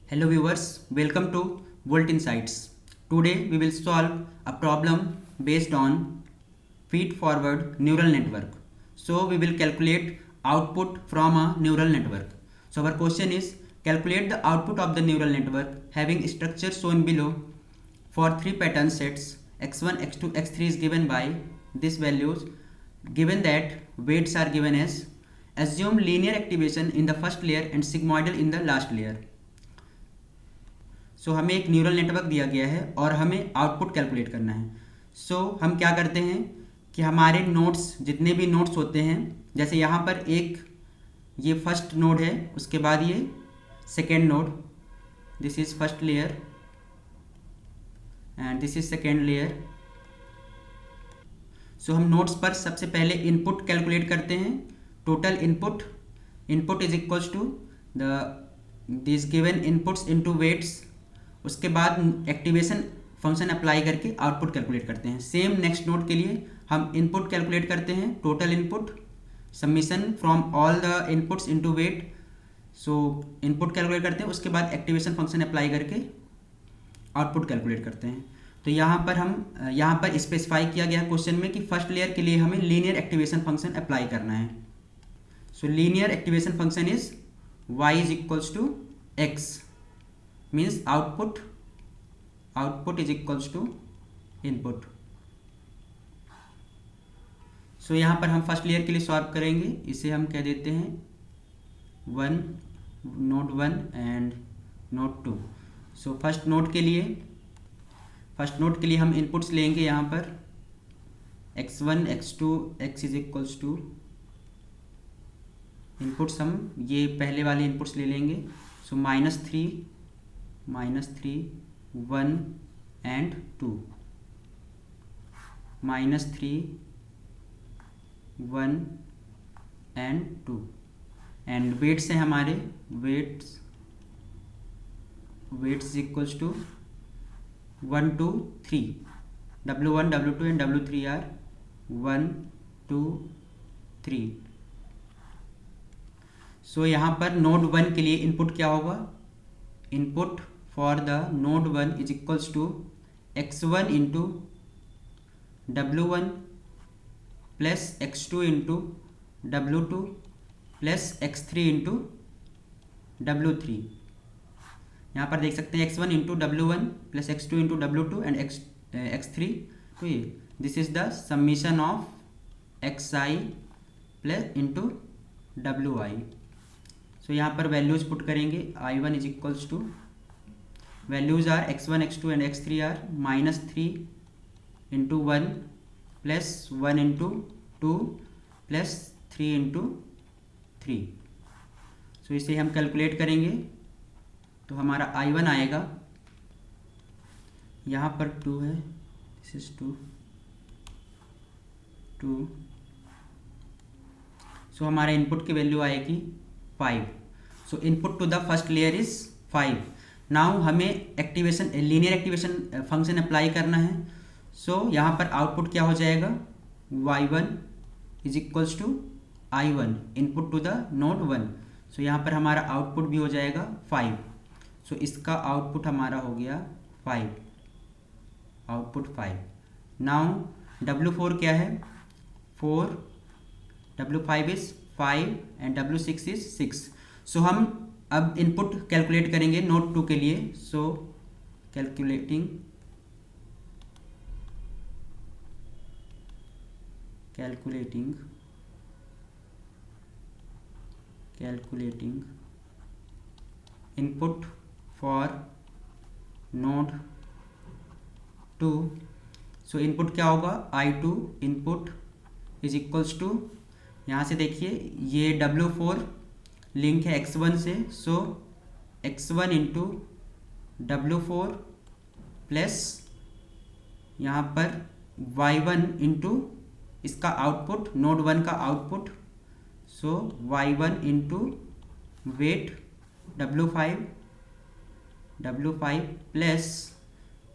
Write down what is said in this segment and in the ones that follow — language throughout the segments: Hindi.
Hello viewers, welcome to Volt Insights. Today we will solve a problem based on feed-forward neural network. So we will calculate output from a neural network. So our question is calculate the output of the neural network having structure shown below for three pattern sets x1, x2, x3 is given by these values. Given that weights are given as assume linear activation in the first layer and sigmoidal in the last layer. सो हमें एक न्यूरल नेटवर्क दिया गया है और हमें आउटपुट कैलकुलेट करना है। सो हम क्या करते हैं कि हमारे नोड्स जितने भी नोड्स होते हैं, जैसे यहाँ पर एक ये फर्स्ट नोड है, उसके बाद ये second node, this is first layer and this is second layer. So हम नोड्स पर सबसे पहले इनपुट कैलकुलेट करते हैं। Total input is equals to the this given inputs into weights. उसके बाद एक्टिवेशन फंक्शन अप्लाई करके आउटपुट कैलकुलेट करते हैं। सेम नेक्स्ट नोड के लिए हम इनपुट कैलकुलेट करते हैं, total input summation from all the inputs into wait. So input calculate करते हैं, उसके बाद एक्टिवेशन फंक्शन अप्लाई करके आउटपुट कैलकुलेट करते हैं। तो यहाँ पर स्पेसिफाई किया गया क्वेश्चन में कि फर्स्ट लेयर के लिए हमें लीनियर एक्टिवेशन फंक्शन अप्लाई करना है। So linear activation function is y is equals to x, means output is equals to input। So यहाँ पर हम फर्स्ट लेयर के लिए सॉल्व करेंगे। इसे हम कह देते हैं node 1 and node 2। So first node के लिए हम इनपुट्स लेंगे। यहाँ पर x1 x2 x is equals to inputs, हम ये पहले वाले इनपुट्स ले लेंगे। So -3 1 and 2, -3 1 and 2 and weights हैं हमारे, weights equals to 1 2 3, W1 W2 and W3 are 1 2 3। So यहाँ पर नोड 1 के लिए इनपुट क्या होगा? Input for the node 1 is equals to x1 into W1 plus x2 into W2 plus x3 into W3। यहाँ पर देख सकते हैं x1 into W1 plus x2 into W2 and x3। तो ये this is the summation of xi plus into wi। So यहाँ पर वैल्यूज पुट करेंगे। i1 is equals to values are x1 x2 and x3 are -3 into 1 plus 1 into 2 plus 3 into 3। So इसे हम कैलकुलेट करेंगे तो हमारा i1 आएगा, यहाँ पर 2 है, दिस इज 2। सो हमारा इनपुट की वैल्यू आएगी 5। So input to the first layer is 5। Now हमें लीनियर एक्टिवेशन फंक्शन अप्लाई करना है। सो यहाँ पर आउटपुट क्या हो जाएगा? y1 is equals to i1 input to the node 1। So यहाँ पर हमारा आउटपुट भी हो जाएगा 5। सो इसका आउटपुट हमारा हो गया 5, आउटपुट 5। नाउ W4 क्या है? 4, W5 is 5 and W6 is 6। सो हम अब इनपुट कैलकुलेट करेंगे नोड 2 के लिए। So calculating input for node 2। So input क्या होगा? i2 input is equals to, यहाँ से देखिए ये W4 लिंक है x1 से। सो x1 इंटू W4 प्लस यहाँ पर y1 इंटू इसका आउटपुट, नोड 1 का आउटपुट। सो y1 into weight W5 plus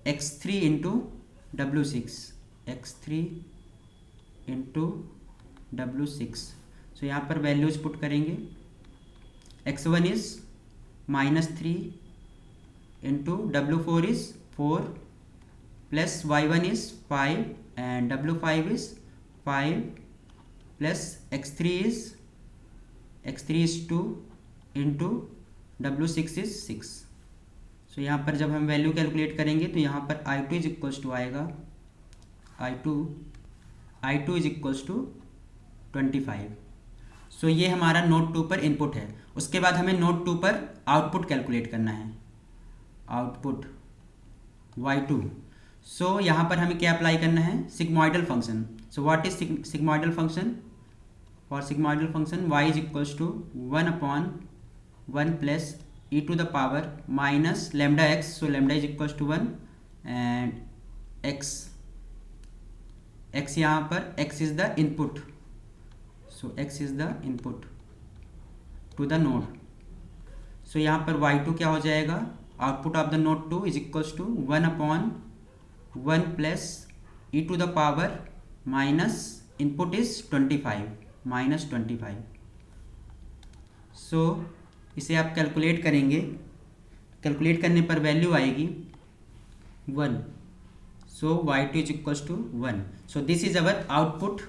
x3 into W6, x3 into W6। सो यहाँ पर वैल्यूज पुट करेंगे। x1 is -3 into W4 is 4 plus Y1 is 5 and W5 is 5 plus X3 is 2 into W6 is 6. सो यहाँ पर जब हम वैल्यू कैलकुलेट करेंगे तो यहाँ पर I2 इज इक्वल्स टू आएगा I2 इज इक्वल्स टू 25. सो ये हमारा नोड 2 पर इनपुट है. उसके बाद हमें नोड 2 पर आउटपुट कैलकुलेट करना है, आउटपुट Y2. सो यहाँ पर हमें क्या अप्लाई करना है, sigmoidal function. So what is sigmoidal function? For sigmoidal function y is equals to 1/1 plus e to the power minus lambda x. So lambda is equals to 1 and x यहाँ पर x is the input. So x is the input to the node. So यहाँ पर y2 क्या हो जाएगा, output of the node 2 is equals to 1/1 plus e to the power minus input is 25 minus 25. So इसे आप कैलकुलेट करेंगे, कैलकुलेट करने पर वैल्यू आएगी 1. So y2 is equals to 1. So this is our output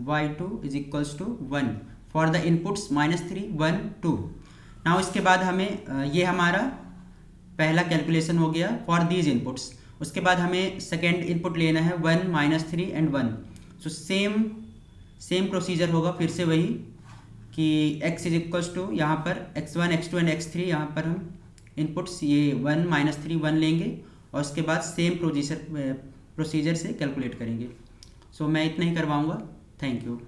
y2 is equals to 1 for the inputs -3 1 2. Now इसके बाद हमें ये हमारा पहला कैलकुलेशन हो गया फॉर दीज इनपुट्स. उसके बाद हमें सेकेंड इनपुट लेना है 1 -3 एंड 1. सो सेम प्रोसीजर होगा, फिर से वही कि x इज इक्वल्स टू यहाँ पर x1 x2 एंड x3. यहाँ पर हम इनपुट्स ये 1 -3 1 लेंगे और उसके बाद सेम प्रोसीजर से कैलकुलेट करेंगे. सो मैं इतना ही करवाऊँगा. Thank you.